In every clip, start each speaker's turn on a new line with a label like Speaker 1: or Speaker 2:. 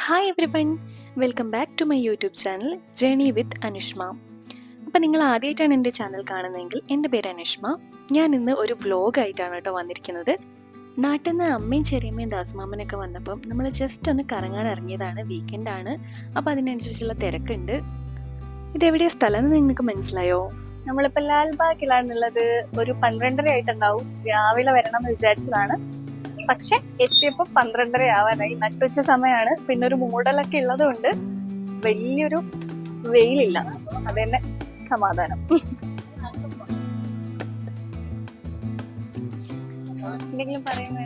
Speaker 1: Hi everyone, welcome back to my YouTube channel journey with Anushma. അപ്പം നിങ്ങൾ ആദ്യമായിട്ടാണ് എൻ്റെ ചാനൽ കാണുന്നതെങ്കിൽ എൻ്റെ പേര് അനുഷ്മ. ഞാൻ ഇന്ന് ഒരു വ്ലോഗായിട്ടാണ് കേട്ടോ വന്നിരിക്കുന്നത്. നാട്ടിൽ നിന്ന് അമ്മയും ചെറിയമ്മയും ദാസമാമനൊക്കെ വന്നപ്പം നമ്മൾ ജസ്റ്റ് ഒന്ന് കറങ്ങാൻ ഇറങ്ങിയതാണ്. വീക്കെൻഡാണ്, അപ്പോൾ അതിനനുസരിച്ചുള്ള തിരക്കുണ്ട്. ഇതെവിടെയാണ് സ്ഥലം എന്ന് നിങ്ങൾക്ക് മനസ്സിലായോ?
Speaker 2: നമ്മളിപ്പോ ലാൽബാഗിലാണുള്ളത്. ഒരു 12:30 ആയിട്ടുണ്ടാവും. രാവിലെ വരണം എന്ന് വിചാരിച്ചതാണ്, പക്ഷെ എത്തിയപ്പോ 12:30 ആവാനായി. നട്ടുച്ച സമയമാണ്. പിന്നെ ഒരു മൂടലൊക്കെ ഉള്ളത് കൊണ്ട് വലിയൊരു വെയിലില്ല. അത് തന്നെ സമാധാനം. എന്തെങ്കിലും പറയുന്ന?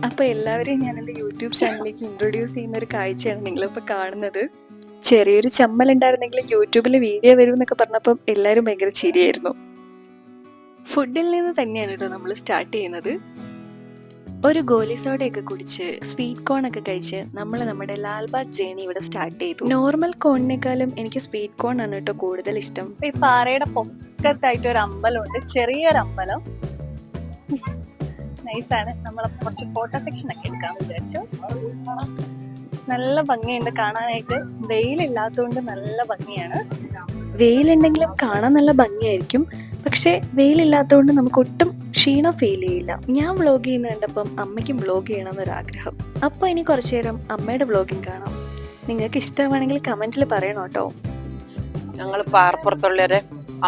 Speaker 1: അപ്പോൾ എല്ലാവരെയും ഞാൻ എൻ്റെ യൂട്യൂബ് ചാനലിലേക്ക് ഇൻട്രൊഡ്യൂസ് ചെയ്യുന്ന ഒരു കാഴ്ചയാണ് നിങ്ങളിപ്പോൾ കാണുന്നത്. ചെറിയൊരു ചമ്മലുണ്ടായിരുന്നെങ്കിൽ യൂട്യൂബിൽ വീഡിയോ വരും എന്നൊക്കെ പറഞ്ഞപ്പം എല്ലാവരും ഭയങ്കര ചിരിയായിരുന്നു. ഫുഡിൽ നിന്ന് തന്നെയാണ് കേട്ടോ നമ്മൾ സ്റ്റാർട്ട് ചെയ്യുന്നത്. ഒരു ഗോലി സോഡയൊക്കെ കുടിച്ച് സ്വീറ്റ് കോൺ ഒക്കെ കഴിച്ച് നമ്മൾ നമ്മുടെ ലാൽബാഗ് ജേണി ഇവിടെ സ്റ്റാർട്ട് ചെയ്തു. നോർമൽ കോണിനേക്കാളും എനിക്ക് സ്വീറ്റ് കോൺ ആണ് കേട്ടോ കൂടുതൽ ഇഷ്ടം.
Speaker 2: ഈ പാറയുടെ പൊക്കത്തായിട്ട് ഒരു അമ്പലമുണ്ട്, ചെറിയൊരു അമ്പലം. നൈസാണ്. നമ്മൾ കുറച്ച് ഫോട്ടോ സെക്ഷൻ ഒക്കെ എടുക്കാന്ന് വിചാരിച്ചു. നല്ല ഭംഗിയുണ്ട് കാണാനായിട്ട്. വെയിലില്ലാത്തതുകൊണ്ട് നല്ല ഭംഗിയാണ്.
Speaker 1: വെയിലുണ്ടെങ്കിലും കാണാൻ നല്ല ഭംഗിയായിരിക്കും, പക്ഷേ വെയിലില്ലാത്തതുകൊണ്ട് നമുക്ക് ഒട്ടും ക്ഷീണം ഫീൽ ചെയ്യില്ല. ഞാൻ വ്ലോഗ് ചെയ്യുന്ന കണ്ടപ്പം അമ്മയ്ക്കും വ്ലോഗ് ചെയ്യണമെന്നൊരാഗ്രഹം. അപ്പോൾ ഇനി കുറച്ചു നേരം അമ്മയുടെ വ്ലോഗിങ് കാണാം. നിങ്ങൾക്ക് ഇഷ്ടമാണെങ്കിൽ കമൻറ്റിൽ പറയണം കേട്ടോ.
Speaker 3: ഞങ്ങൾ പാറപ്പുറത്തുള്ളൊരു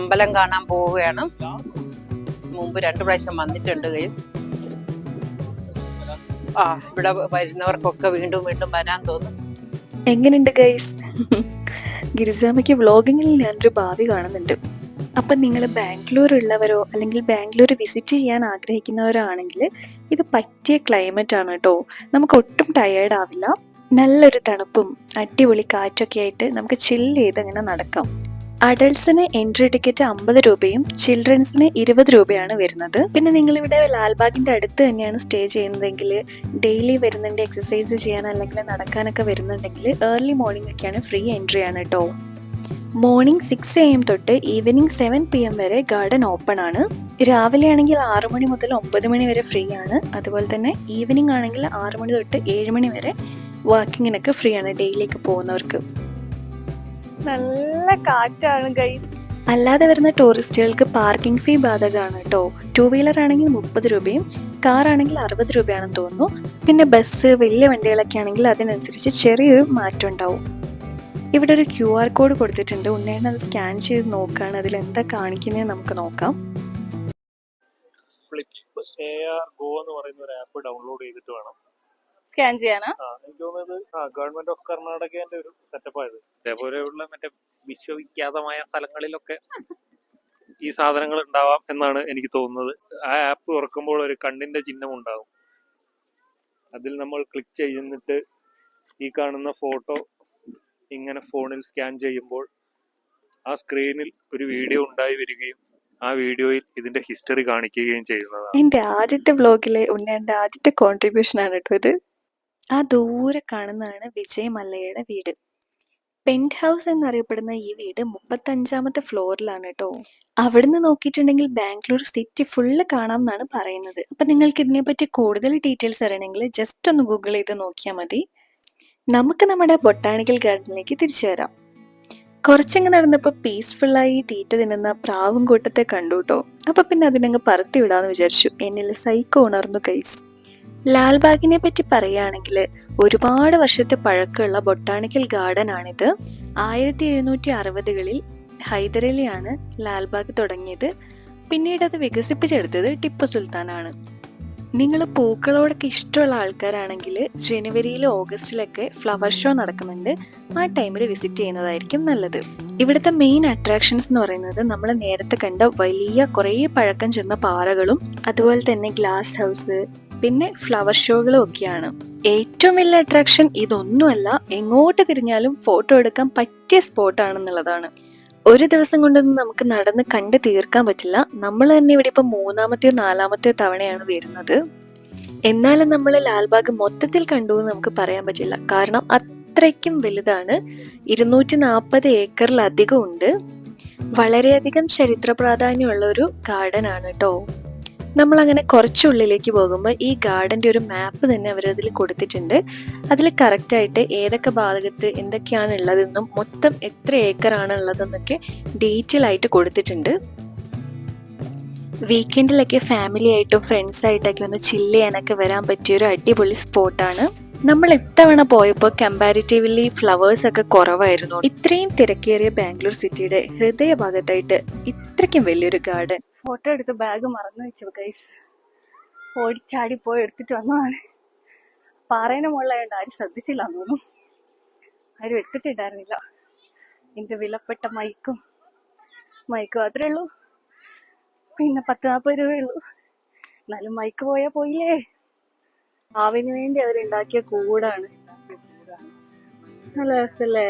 Speaker 3: അമ്പലം കാണാൻ പോവുകയാണ്. മുമ്പ് 2 പ്രാവശ്യം വന്നിട്ടുണ്ട് ഗൈസ്. ഇവിടെ വരുന്നവർക്കൊക്കെ വീണ്ടും വീണ്ടും വരാൻ തോന്നും.
Speaker 1: എങ്ങനെയുണ്ട് ഗൈസ്? ഗിരിജാമ്മയ്ക്ക് വ്ലോഗിങ്ങിൽ ഞാനൊരു ഭാവി കാണുന്നുണ്ട്. അപ്പം നിങ്ങൾ ബാംഗ്ലൂർ ഉള്ളവരോ അല്ലെങ്കിൽ ബാംഗ്ലൂർ വിസിറ്റ് ചെയ്യാൻ ആഗ്രഹിക്കുന്നവരോ ആണെങ്കിൽ ഇത് പറ്റിയ ക്ലൈമറ്റ് ആണ് കേട്ടോ. നമുക്ക് ഒട്ടും ടയേർഡ് ആവില്ല. നല്ലൊരു തണുപ്പും അടിപൊളി കാറ്റൊക്കെ ആയിട്ട് നമുക്ക് ചില്ല് ചെയ്ത് അങ്ങനെ നടക്കാം. അഡൾട്ട്സിന് എൻട്രി ടിക്കറ്റ് 50 രൂപയും ചിൽഡ്രൻസിന് 20 രൂപയാണ് വരുന്നത്. പിന്നെ നിങ്ങളിവിടെ ലാൽബാഗിൻ്റെ അടുത്ത് തന്നെയാണ് സ്റ്റേ ചെയ്യുന്നതെങ്കിൽ ഡെയിലി വരുന്നുണ്ട് എക്സസൈസ് ചെയ്യാൻ അല്ലെങ്കിൽ നടക്കാനൊക്കെ വരുന്നുണ്ടെങ്കിൽ ഏർലി മോർണിംഗ് ഒക്കെയാണ് ഫ്രീ എൻട്രി ആണ് കേട്ടോ. മോർണിംഗ് 6 AM തൊട്ട് ഈവനിങ് 7 PM വരെ ഗാർഡൻ ഓപ്പൺ ആണ്. രാവിലെ ആണെങ്കിൽ 6 മണി മുതൽ 9 മണി വരെ ഫ്രീ ആണ്. അതുപോലെ തന്നെ ഈവനിങ് ആണെങ്കിൽ 6 മണി തൊട്ട് 7 മണി വരെ വാക്കിങ്ങിനൊക്കെ ഫ്രീ ആണ് ഡെയിലിക്ക് പോകുന്നവർക്ക്.
Speaker 2: നല്ല കാറ്റാണ് ഗൈസ്.
Speaker 1: അല്ലാതെ വരുന്ന ടൂറിസ്റ്റുകൾക്ക് പാർക്കിംഗ് ഫീ ബാധകമാണ് കേട്ടോ. 2 വീലർ ആണെങ്കിൽ 30 രൂപയും കാർ ആണെങ്കിൽ 60 രൂപയാണെന്ന് തോന്നുന്നു. പിന്നെ ബസ് വലിയ വണ്ടികളൊക്കെ ആണെങ്കിൽ അതിനനുസരിച്ച് ചെറിയൊരു മാറ്റം ഉണ്ടാവും. ഇവിടെ ഒരു QR കോഡ് കൊടുത്തിട്ടുണ്ട്. ഉണ്ണേണ് അത് സ്കാൻ ചെയ്ത് നോക്കുകയാണ്. അതിൽ എന്താ കാണിക്കുന്നത് നമുക്ക് നോക്കാം.
Speaker 4: ഫ്ലിപ്പ് AR Go എന്ന് പറയുന്ന ഒരു ആപ്പ് ഡൗൺലോഡ് ചെയ്തിട്ട് വേണം
Speaker 2: സ്കാൻ ചെയ്യാനാ.
Speaker 4: എനിക്ക് തോന്നുന്നത് ഗവൺമെന്റ് ഓഫ് കർണാടകന്റെ ഒരു സെറ്റപ്പായത്. ഇതേപോലെയുള്ള മറ്റേ വിശ്വവിഖ്യാതമായ സ്ഥലങ്ങളിലൊക്കെ ഈ സാധനങ്ങൾ ഉണ്ടാവാം എന്നാണ് എനിക്ക് തോന്നുന്നത്. ആ ആപ്പ് തുറക്കുമ്പോൾ ഒരു കണ്ണിന്റെ ചിഹ്നം ഉണ്ടാവും. അതിൽ നമ്മൾ ക്ലിക്ക് ചെയ്യുന്നിട്ട് ഈ കാണുന്ന ഫോട്ടോ ഇങ്ങനെ ഫോണിൽ സ്കാൻ ചെയ്യുമ്പോൾ ആ സ്ക്രീനിൽ ഒരു വീഡിയോ ഉണ്ടായി വരികയും ആ വീഡിയോയിൽ ഇതിന്റെ ഹിസ്റ്ററി കാണിക്കുകയും ചെയ്യുന്നതാണ്.
Speaker 1: എൻ്റെ ആദ്യത്തെ വ്ലോഗിലെ ഉണ്ണേൻ്റെ ആദ്യത്തെ കോൺട്രിബ്യൂഷൻ ആണ് കേട്ടോ ഇത്. ആ ദൂരെ കാണുന്നതാണ് വിജയ് മല്ലയുടെ വീട്. പെന്റ് ഹൗസ് എന്നറിയപ്പെടുന്ന ഈ വീട് 35ാമത്തെ ഫ്ലോറിലാണ് കേട്ടോ. അവിടുന്ന് നോക്കിയിട്ടുണ്ടെങ്കിൽ ബാംഗ്ലൂർ സിറ്റി ഫുള്ള് കാണാം എന്നാണ് പറയുന്നത്. അപ്പം നിങ്ങൾക്ക് ഇതിനെപ്പറ്റി കൂടുതൽ ഡീറ്റെയിൽസ് അറിയണമെങ്കിൽ ജസ്റ്റ് ഒന്ന് ഗൂഗിൾ ചെയ്ത് നോക്കിയാൽ മതി. നമുക്ക് നമ്മുടെ ബൊട്ടാണിക്കൽ ഗാർഡനിലേക്ക് തിരിച്ചു വരാം. കുറച്ചങ്ങ് നടന്നപ്പോൾ പീസ്ഫുള്ളായി തീറ്റ തിന്നുന്ന പ്രാവും കൂട്ടത്തെ കണ്ടു കേട്ടോ. അപ്പം പിന്നെ അതിനങ്ങ് പറത്തി വിടാന്ന് വിചാരിച്ചു. എന്നിൽ സൈക്കോ ഉണർന്നു ഗൈസ്. ലാൽബാഗിനെ പറ്റി പറയുകയാണെങ്കിൽ ഒരുപാട് വർഷത്തെ പഴക്കമുള്ള ബൊട്ടാണിക്കൽ ഗാർഡൻ ആണിത്. 1760കളിൽ ഹൈദരലിയാണ് ലാൽബാഗ് തുടങ്ങിയത്. പിന്നീട് അത് വികസിപ്പിച്ചെടുത്തത് ടിപ്പു സുൽത്താനാണ്. നിങ്ങൾ പൂക്കളോടൊക്കെ ഇഷ്ടമുള്ള ആൾക്കാരാണെങ്കിൽ ജനുവരിയിലും ഓഗസ്റ്റിലൊക്കെ ഫ്ലവർ ഷോ നടക്കുന്നുണ്ട്. ആ ടൈമിൽ വിസിറ്റ് ചെയ്യുന്നതായിരിക്കും നല്ലത്. ഇവിടുത്തെ മെയിൻ അട്രാക്ഷൻസ് എന്ന് പറയുന്നത് നമ്മൾ നേരത്തെ കണ്ട വലിയ കുറേ പഴക്കം ചെന്ന പാറകളും അതുപോലെ തന്നെ ഗ്ലാസ് ഹൗസ് പിന്നെ ഫ്ലവർ ഷോകളും ഒക്കെയാണ്. ഏറ്റവും വലിയ അട്രാക്ഷൻ ഇതൊന്നുമല്ല, എങ്ങോട്ട് തിരിഞ്ഞാലും ഫോട്ടോ എടുക്കാൻ പറ്റിയ സ്പോട്ടാണെന്നുള്ളതാണ്. ഒരു ദിവസം കൊണ്ടൊന്നും നമുക്ക് നടന്ന് കണ്ട് തീർക്കാൻ പറ്റില്ല. നമ്മൾ തന്നെ ഇവിടെ ഇപ്പം 3ാമത്തെയോ 4ാമത്തെയോ തവണയാണ് വരുന്നത്. എന്നാലും നമ്മൾ ലാൽബാഗ് മൊത്തത്തിൽ കണ്ടു എന്ന് നമുക്ക് പറയാൻ പറ്റില്ല, കാരണം അത്രയ്ക്കും വലുതാണ്. 240 ഏക്കറിലധികം ഉണ്ട്. വളരെയധികം ചരിത്ര പ്രാധാന്യമുള്ള ഒരു ഗാർഡൻ ആണ് കേട്ടോ. നമ്മളങ്ങനെ കുറച്ചുള്ളിലേക്ക് പോകുമ്പോൾ ഈ ഗാർഡൻ്റെ ഒരു മാപ്പ് തന്നെ അവരതിൽ കൊടുത്തിട്ടുണ്ട്. അതിൽ കറക്റ്റായിട്ട് ഏതൊക്കെ ഭാഗത്ത് എന്തൊക്കെയാണ് ഉള്ളതെന്നും മൊത്തം എത്ര ഏക്കറാണ് ഉള്ളതെന്നൊക്കെ ഡീറ്റെയിൽ ആയിട്ട് കൊടുത്തിട്ടുണ്ട്. വീക്കെൻഡിലൊക്കെ ഫാമിലി ആയിട്ടും ഫ്രണ്ട്സ് ആയിട്ടൊക്കെ ഒന്ന് ചില്ല് ചെയ്യാനൊക്കെ വരാൻ പറ്റിയൊരു അടിപൊളി സ്പോട്ടാണ്. നമ്മൾ ഇത്തവണ പോയപ്പോൾ കമ്പാരിറ്റീവ്ലി ഫ്ലവേഴ്സ് ഒക്കെ കുറവായിരുന്നു. ഇത്രയും തിരക്കേറിയ ബാംഗ്ലൂർ സിറ്റിയുടെ ഹൃദയഭാഗത്തായിട്ട് ഇത്രയ്ക്കും വലിയൊരു ഗാർഡൻ.
Speaker 2: ഫോട്ടോ എടുത്ത് ബാഗ് മറന്നു വെച്ചു ഗൈസ്. ഓടിച്ചാടി പോയി എടുത്തിട്ട് വന്നതാണ്. പാറേന്റെ മുകളിലായതുകൊണ്ട് ആരും ശ്രദ്ധിച്ചില്ല തോന്നുന്നു. ആരും എടുത്തിട്ടുണ്ടായിരുന്നില്ല. എന്റെ വിലപ്പെട്ട മൈക്ക് മാത്രമേ ഉള്ളൂ. പിന്നെ 10-40 രൂപയുള്ളൂ. എന്നാലും മൈക്ക് പോയാ പോയില്ലേ. ആവിന് വേണ്ടി അവരുണ്ടാക്കിയ കൂടാണ്. നല്ല രസല്ലേ.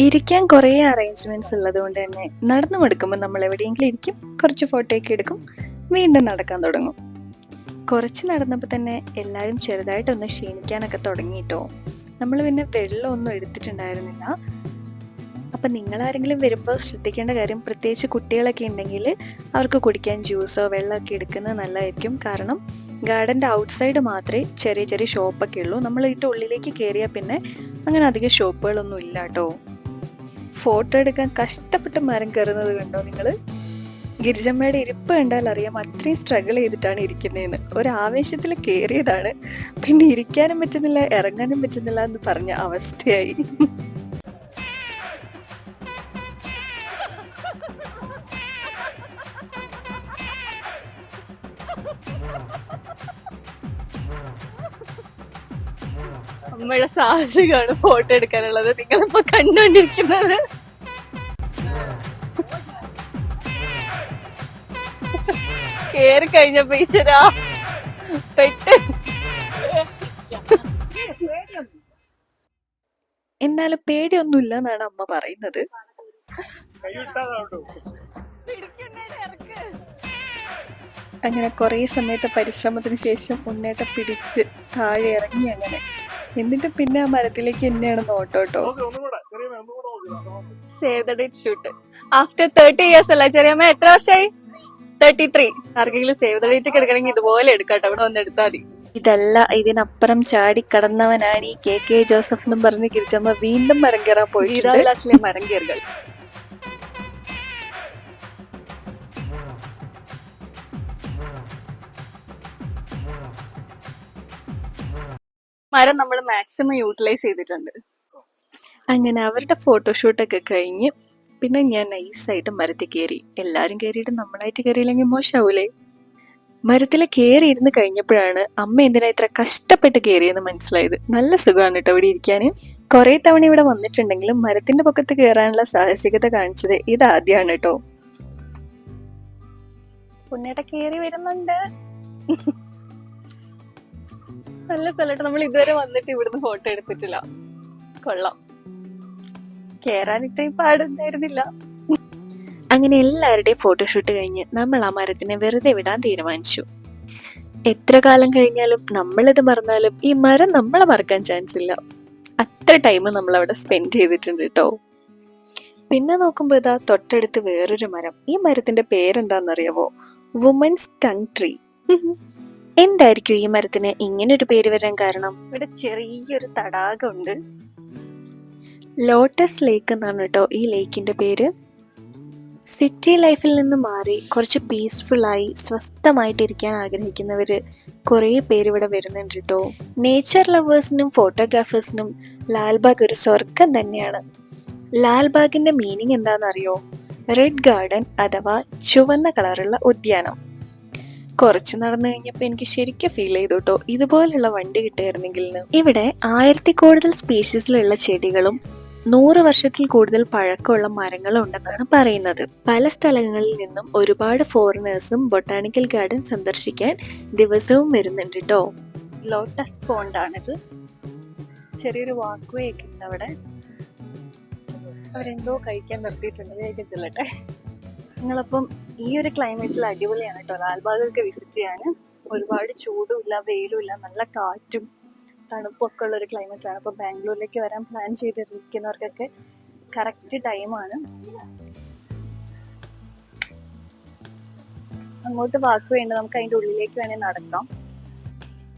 Speaker 1: ഇരിക്കാൻ കുറേ അറേഞ്ച്മെന്റ്സ് ഉള്ളത് കൊണ്ട് തന്നെ നടന്നു എടുക്കുമ്പോൾ നമ്മൾ എവിടെയെങ്കിലും ഇരിക്കും, കുറച്ച് ഫോട്ടോയൊക്കെ എടുക്കും, വീണ്ടും നടക്കാൻ തുടങ്ങും. കുറച്ച് നടന്നപ്പോൾ തന്നെ എല്ലാവരും ചെറുതായിട്ടൊന്ന് ക്ഷീണിക്കാനൊക്കെ തുടങ്ങിയിട്ടോ. നമ്മൾ പിന്നെ വെള്ളമൊന്നും എടുത്തിട്ടുണ്ടായിരുന്നില്ല. അപ്പം നിങ്ങളാരെങ്കിലും വരുമ്പോൾ ശ്രദ്ധിക്കേണ്ട കാര്യം, പ്രത്യേകിച്ച് കുട്ടികളൊക്കെ ഉണ്ടെങ്കിൽ അവർക്ക് കുടിക്കാൻ ജ്യൂസോ വെള്ളമൊക്കെ എടുക്കുന്നത് നല്ലതായിരിക്കും. കാരണം ഗാർഡൻ്റെ ഔട്ട്സൈഡ് മാത്രമേ ചെറിയ ചെറിയ ഷോപ്പൊക്കെ ഉള്ളൂ. നമ്മൾ ഇതിൻ്റെ ഉള്ളിലേക്ക് കയറിയാൽ പിന്നെ അങ്ങനെ അധികം ഷോപ്പുകളൊന്നും ഇല്ല കേട്ടോ. ഫോട്ടോ എടുക്കാൻ കഷ്ടപ്പെട്ട് മരം കയറുന്നത് കണ്ടോ നിങ്ങൾ? ഗിരിജമ്മയുടെ ഇരിപ്പ് കണ്ടാൽ അറിയാം അത്രയും സ്ട്രഗിൾ ചെയ്തിട്ടാണ് ഇരിക്കുന്നതെന്ന്. ഒരു ആവേശത്തിൽ കയറിയതാണ്, പിന്നെ ഇരിക്കാനും പറ്റുന്നില്ല ഇറങ്ങാനും പറ്റുന്നില്ല എന്ന് പറഞ്ഞ അവസ്ഥയായി.
Speaker 2: അമ്മയുടെ സാഹസികമാണ് ഫോട്ടോ എടുക്കാനുള്ളത് നിങ്ങളിപ്പോ കണ്ടുകൊണ്ടിരിക്കുന്നത്. കേറി കഴിഞ്ഞപ്പോ ഈശ്വരാ പെട്ട്.
Speaker 1: എന്നാലും പേടിയൊന്നുമില്ല എന്നാണ് അമ്മ പറയുന്നത്. അങ്ങനെ കുറേ സമയത്തെ പരിശ്രമത്തിന് ശേഷം ഉണ്ണേട്ട പിടിച്ച് താഴെ ഇറങ്ങി. അങ്ങനെ എന്നിട്ട് പിന്നെ ആ മരത്തിലേക്ക് തന്നെയാണ് നോട്ടോട്ടോ.
Speaker 2: Save the date shoot after 30 years അല്ല ചെറിയമ്മ? എത്ര വർഷമായി? 33. ആർക്കെങ്കിലും സേവ് ദ ഡേറ്റ് ഒക്കെ എടുക്കണമെങ്കിൽ ഇതുപോലെ എടുക്കാട്ടോ, ഇവിടെ വന്ന് എടുത്താൽ മതി.
Speaker 1: ഇതല്ല, ഇതിനപ്പുറം ചാടി കടന്നവനാണ് ഈ KK ജോസഫ് എന്നും പറഞ്ഞ് ഗിരിജമ്മ വീണ്ടും മരം കയറാൻ പോയിട്ടുണ്ട്.
Speaker 2: ഗീതാവിലാസിലെ മരം കയറുകൾ. മരം നമ്മൾ മാക്സിമം യൂട്ടിലൈസ് ചെയ്തിട്ടുണ്ട്.
Speaker 1: അങ്ങനെ അവരുടെ ഫോട്ടോഷൂട്ടൊക്കെ കഴിഞ്ഞ് പിന്നെ ഞാൻ നൈസായിട്ട് മരത്തിൽ കയറി. എല്ലാവരും കയറിയിട്ട് നമ്മളായിട്ട് കയറിയില്ലെങ്കിൽ മോശമാവൂലേ? മരത്തിൽ കയറി ഇരുന്ന് കഴിഞ്ഞപ്പോഴാണ് അമ്മ എന്തിനാ ഇത്ര കഷ്ടപ്പെട്ട് കയറിയെന്ന് മനസ്സിലായത്. നല്ല സുഖമാണ് കേട്ടോ ഇവിടെ ഇരിക്കാൻ. കുറെ തവണ ഇവിടെ വന്നിട്ടുണ്ടെങ്കിലും മരത്തിന്റെ പൊക്കത്ത് കയറാനുള്ള സാഹസികത കാണിച്ചത് ഇതാദ്യമാണ് കേട്ടോ.
Speaker 2: പുണ്യേട്ട കയറി വരുന്നുണ്ട്. നല്ല സ്ഥലത്ത് നമ്മൾ ഇതുവരെ വന്നിട്ട് ഇവിടുന്ന് ഫോട്ടോ എടുത്തിട്ടില്ല. കൊള്ളാം. കേറാൻ ഇത്രയും പാടുണ്ടായിരുന്നില്ല.
Speaker 1: അങ്ങനെ എല്ലാവരുടെയും ഫോട്ടോഷൂട്ട് കഴിഞ്ഞ് നമ്മൾ ആ മരത്തിനെ വെറുതെ വിടാൻ തീരുമാനിച്ചു. എത്ര കാലം കഴിഞ്ഞാലും നമ്മളിത് മറന്നാലും ഈ മരം നമ്മളെ മറക്കാൻ ചാൻസ് ഇല്ല. അത്ര ടൈം നമ്മൾ അവിടെ സ്പെൻഡ് ചെയ്തിട്ടുണ്ട് കേട്ടോ. പിന്നെ നോക്കുമ്പോൾ ഇതാ തൊട്ടടുത്ത് വേറൊരു മരം. ഈ മരത്തിന്റെ പേരെന്താണെന്നറിയാവോ? Women's tongue tree. എന്തായിരിക്കും ഈ മരത്തിന് ഇങ്ങനെ ഒരു പേര് വരാൻ കാരണം?
Speaker 2: ഇവിടെ ചെറിയൊരു തടാകമുണ്ട്.
Speaker 1: ലോട്ടസ് ലേക്ക് എന്നാണ് കേട്ടോ ഈ ലേക്കിന്റെ പേര്. സിറ്റി ലൈഫിൽ നിന്ന് മാറി കുറച്ച് പീസ്ഫുള്ളായി സ്വസ്ഥമായിട്ടിരിക്കാൻ ആഗ്രഹിക്കുന്നവര് കുറേ പേര് ഇവിടെ വരുന്നുണ്ട് കേട്ടോ. നേച്ചർ ലവേഴ്സിനും ഫോട്ടോഗ്രാഫേഴ്സിനും ലാൽബാഗ് ഒരു സ്വർഗം തന്നെയാണ്. ലാൽബാഗിന്റെ മീനിങ് എന്താണെന്നറിയോ? റെഡ് ഗാർഡൻ അഥവാ ചുവന്ന കളറുള്ള ഉദ്യാനം. കുറച്ച് നടന്നു കഴിഞ്ഞപ്പോൾ എനിക്ക് ശരിക്കും ഫീൽ ചെയ്തു കേട്ടോ, ഇതുപോലുള്ള വണ്ടി കിട്ടുമായിരുന്നെങ്കിൽ. ഇവിടെ 1000 കൂടുതൽ സ്പീഷീസിലുള്ള ചെടികളും 100 വർഷത്തിൽ കൂടുതൽ പഴക്കമുള്ള മരങ്ങളും ഉണ്ടെന്നാണ് പറയുന്നത്. പല സ്ഥലങ്ങളിൽ നിന്നും ഒരുപാട് ഫോറിനേഴ്സും ബൊട്ടാണിക്കൽ ഗാർഡൻ സന്ദർശിക്കാൻ ദിവസവും വരുന്നുണ്ട് കേട്ടോ.
Speaker 2: ലോട്ടസ് പോണ്ടാണിത്. ചെറിയൊരു വാക്വേ ഒക്കെ ഉണ്ട് അവിടെ. അവരെന്തോ കഴിക്കാൻ നിർത്തിയിട്ടുണ്ട്, വേഗം ചെല്ലട്ടെ. നിങ്ങളപ്പം ഈ ഒരു ക്ലൈമറ്റിൽ അടിപൊളിയാണ് കേട്ടോ ലാൽബാഗൊക്കെ വിസിറ്റ് ചെയ്യാൻ. ഒരുപാട് ചൂടും ഇല്ല വെയിലും ഇല്ല, നല്ല കാറ്റും തണുപ്പൊക്കെ ഉള്ള ഒരു ക്ലൈമറ്റ് ആണ്. അപ്പോൾ ബാംഗ്ലൂരിലേക്ക് വരാൻ പ്ലാൻ ചെയ്തിരിക്കുന്നവർക്കൊക്കെ കറക്റ്റ് ടൈമാണ്. അങ്ങോട്ട് വാക്ക് വേണ്ട, നമുക്ക് അതിന്റെ ഉള്ളിലേക്ക് വേണേൽ നടക്കാം.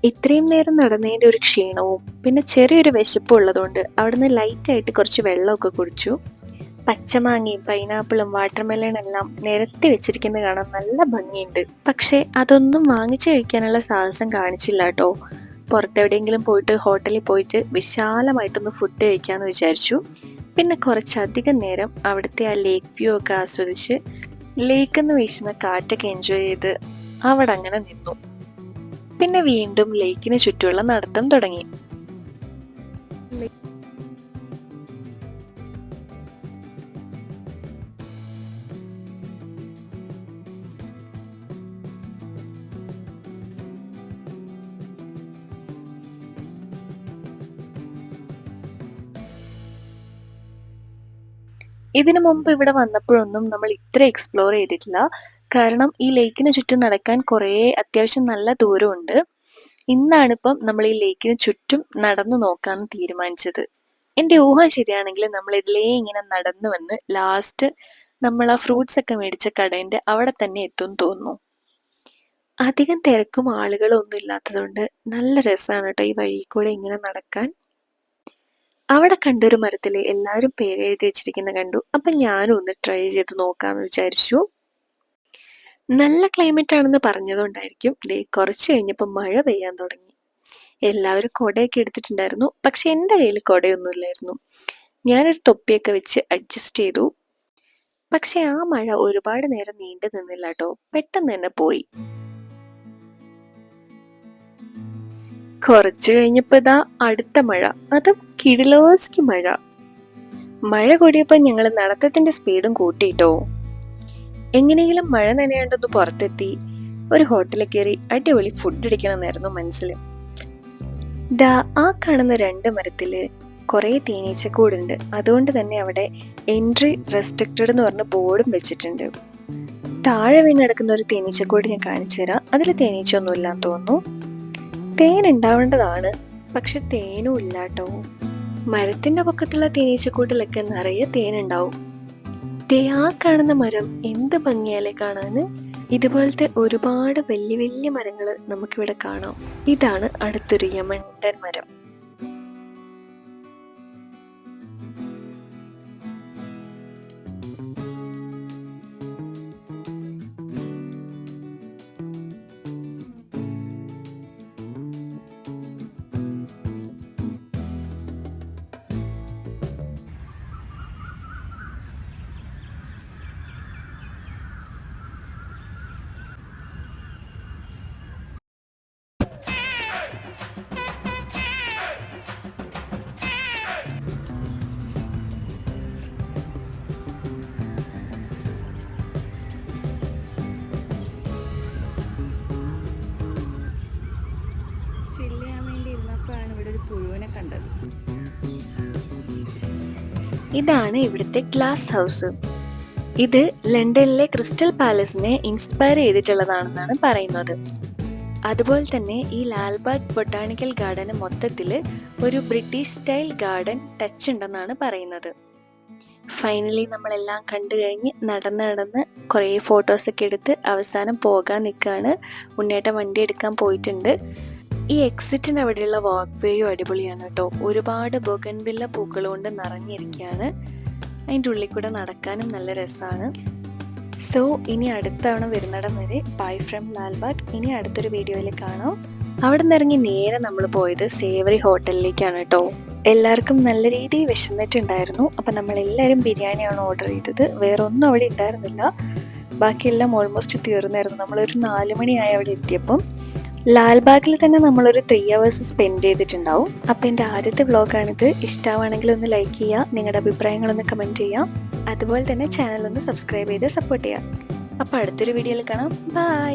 Speaker 1: ഇത്രയും നേരം നടന്നതിൻ്റെ ഒരു ക്ഷീണവും പിന്നെ ചെറിയൊരു വിശപ്പും ഉള്ളതുകൊണ്ട് അവിടുന്ന് ലൈറ്റായിട്ട് കുറച്ച് വെള്ളമൊക്കെ കുടിച്ചു. പച്ചമാങ്ങയും പൈനാപ്പിളും വാട്ടർമെലൺ എല്ലാം നിരത്തി വെച്ചിരിക്കുന്നത് കാണാൻ നല്ല ഭംഗിയുണ്ട്. പക്ഷേ അതൊന്നും വാങ്ങിച്ചു കഴിക്കാനുള്ള സാഹസം കാണിച്ചില്ല കേട്ടോ. പുറത്തെവിടെയെങ്കിലും പോയിട്ട് ഹോട്ടലിൽ പോയിട്ട് വിശാലമായിട്ടൊന്ന് ഫുഡ് കഴിക്കാമെന്ന് വിചാരിച്ചു. പിന്നെ കുറച്ചധികം നേരം അവിടുത്തെ ആ ലേക്ക് വ്യൂ ഒക്കെ ആസ്വദിച്ച് ലേക്കിൽ നിന്ന് വീശുന്ന കാറ്റൊക്കെ എൻജോയ് ചെയ്ത് അവിടെ അങ്ങനെ നിന്നു. പിന്നെ വീണ്ടും ലേക്കിന് ചുറ്റുമുള്ള നടത്തം തുടങ്ങി. ഇതിനു മുമ്പ് ഇവിടെ വന്നപ്പോഴൊന്നും നമ്മൾ ഇത്ര എക്സ്പ്ലോർ ചെയ്തിട്ടില്ല. കാരണം ഈ ലേക്കിന് ചുറ്റും നടക്കാൻ കുറേ അത്യാവശ്യം നല്ല ദൂരമുണ്ട്. ഇന്നാണിപ്പം നമ്മൾ ഈ ലേക്കിന് ചുറ്റും നടന്നു നോക്കാമെന്ന് തീരുമാനിച്ചത്. എൻ്റെ ഊഹം ശരിയാണെങ്കിൽ നമ്മൾ ഇതിലേ ഇങ്ങനെ നടന്നു വന്ന് ലാസ്റ്റ് നമ്മൾ ആ ഫ്രൂട്ട്സ് ഒക്കെ മേടിച്ച കടേൻ്റെ അവിടെ തന്നെ എത്തും തോന്നുന്നു. അധികം തിരക്കും ആളുകളും ഒന്നും ഇല്ലാത്തതുകൊണ്ട് നല്ല രസമാണ് കേട്ടോ ഈ വഴി കൂടെ ഇങ്ങനെ നടക്കാൻ. അവിടെ കണ്ടൊരു മരത്തിൽ എല്ലാവരും പേര് എഴുതി വെച്ചിരിക്കുന്ന കണ്ടു. അപ്പം ഞാനും ഒന്ന് ട്രൈ ചെയ്ത് നോക്കാമെന്ന് വിചാരിച്ചു. നല്ല ക്ലൈമറ്റ് ആണെന്ന് പറഞ്ഞതുകൊണ്ടായിരിക്കും കുറച്ച് കഴിഞ്ഞപ്പോൾ മഴ പെയ്യാൻ തുടങ്ങി. എല്ലാവരും കുടയൊക്കെ എടുത്തിട്ടുണ്ടായിരുന്നു. പക്ഷെ എൻ്റെ കയ്യിൽ കുടയൊന്നുമില്ലായിരുന്നു. ഞാനൊരു തൊപ്പിയൊക്കെ വെച്ച് അഡ്ജസ്റ്റ് ചെയ്തു. പക്ഷെ ആ മഴ ഒരുപാട് നേരം നീണ്ടു നിന്നില്ല കേട്ടോ. പെട്ടെന്ന് തന്നെ പോയി. കുറച്ചു കഴിഞ്ഞപ്പോ ഇതാ അടുത്ത മഴ, അതും കിടിലോസ്കി മഴ. മഴ കൂടിയപ്പോ ഞങ്ങൾ നടത്തത്തിന്റെ സ്പീഡും കൂട്ടിയിട്ടോ. എങ്ങനെയെങ്കിലും മഴ നനയാണ്ടൊന്ന് പുറത്തെത്തി ഒരു ഹോട്ടലിൽ കയറി അടിപൊളി ഫുഡ് അടിക്കണമെന്നായിരുന്നു മനസ്സിൽ. ദാ ആ കാണുന്ന 2 മരത്തില് കുറെ തേനീച്ചക്കൂടുണ്ട്. അതുകൊണ്ട് തന്നെ അവിടെ എൻട്രി റെസ്ട്രിക്റ്റഡ് എന്ന് പറഞ്ഞ ബോർഡും വെച്ചിട്ടുണ്ട്. താഴെ വീണ് കിടക്കുന്ന ഒരു തേനീച്ചക്കൂട് ഞാൻ കാണിച്ചു തരാം. അതിൽ തേനീച്ചൊന്നും ഇല്ലാന്ന് തോന്നുന്നു. തേൻ ഉണ്ടാവേണ്ടതാണ്, പക്ഷെ തേനും ഇല്ലാട്ടോ. മരത്തിന്റെ പൊക്കത്തുള്ള തേനീച്ചക്കൂട്ടിലൊക്കെ നിറയെ തേനുണ്ടാവും. ആ കാണുന്ന മരം എന്ത് ഭംഗിയാലേ കാണാന്. ഇതുപോലത്തെ ഒരുപാട് വലിയ വലിയ മരങ്ങൾ നമുക്കിവിടെ കാണാം. ഇതാണ് അടുത്തൊരു യമണ്ടൻ മരം.
Speaker 2: ചില്ല് ചെയ്യാൻ വേണ്ടി ഇരുന്നപ്പോഴാണ് ഇവിടെ ഒരു പുഴുവിനെ കണ്ടത്.
Speaker 1: ഇതാണ് ഇവിടുത്തെ ഗ്ലാസ് ഹൗസ്. ഇത് ലണ്ടനിലെ ക്രിസ്റ്റൽ പാലസിനെ ഇൻസ്പയർ ചെയ്തിട്ടുള്ളതാണെന്നാണ് പറയുന്നത്. അതുപോലെ തന്നെ ഈ ലാൽബാഗ് ബൊട്ടാണിക്കൽ ഗാർഡന് മൊത്തത്തിൽ ഒരു ബ്രിട്ടീഷ് സ്റ്റൈൽ ഗാർഡൻ ടച്ച് ഉണ്ടെന്നാണ് പറയുന്നത്. ഫൈനലി നമ്മളെല്ലാം കണ്ടു കഴിഞ്ഞ് നടന്ന് കുറേ ഫോട്ടോസൊക്കെ എടുത്ത് അവസാനം പോകാൻ നിൽക്കുകയാണ്. ഉണ്ണേട്ടൻ വണ്ടി എടുക്കാൻ പോയിട്ടുണ്ട്. ഈ എക്സിറ്റിന് അവിടെയുള്ള വാക്ക് വേയും അടിപൊളിയാണ് കേട്ടോ. ഒരുപാട് ബൊഗൻവില്ല പൂക്കൾ കൊണ്ട് നിറഞ്ഞിരിക്കുകയാണ്. അതിൻ്റെ ഉള്ളിൽ കൂടെ നടക്കാനും നല്ല രസമാണ്. സോ ഇനി അടുത്ത തവണ വരുന്നിടം വരെ ബൈ ഫ്രം ലാൽബാഗ്. ഇനി അടുത്തൊരു വീഡിയോയിൽ കാണാം. അവിടെ നിന്ന് ഇറങ്ങി നേരെ നമ്മൾ പോയത് സേവറി ഹോട്ടലിലേക്കാണ് കേട്ടോ. എല്ലാവർക്കും നല്ല രീതിയിൽ വിശന്നിട്ടുണ്ടായിരുന്നു. അപ്പം നമ്മളെല്ലാവരും ബിരിയാണിയാണ് ഓർഡർ ചെയ്തത്. വേറെ ഒന്നും അവിടെ ഉണ്ടായിരുന്നില്ല. ബാക്കിയെല്ലാം ഓൾമോസ്റ്റ് തീർന്നായിരുന്നു. നമ്മളൊരു 4 മണിയായി അവിടെ എത്തിയപ്പം. ലാൽബാഗിൽ തന്നെ നമ്മളൊരു 3 hours സ്പെൻഡ് ചെയ്തിട്ടുണ്ടാവും. അപ്പം എൻ്റെ ആദ്യത്തെ വ്ളോഗാണിത്. ഇഷ്ടമാണെങ്കിൽ ഒന്ന് ലൈക്ക് ചെയ്യുക, നിങ്ങളുടെ അഭിപ്രായങ്ങളൊന്ന് കമൻറ്റ് ചെയ്യുക. അതുപോലെ തന്നെ ചാനൽ ഒന്ന് സബ്സ്ക്രൈബ് ചെയ്ത് സപ്പോർട്ട് ചെയ്യുക. അപ്പോൾ അടുത്തൊരു വീഡിയോയിൽ കാണാം. ബൈ.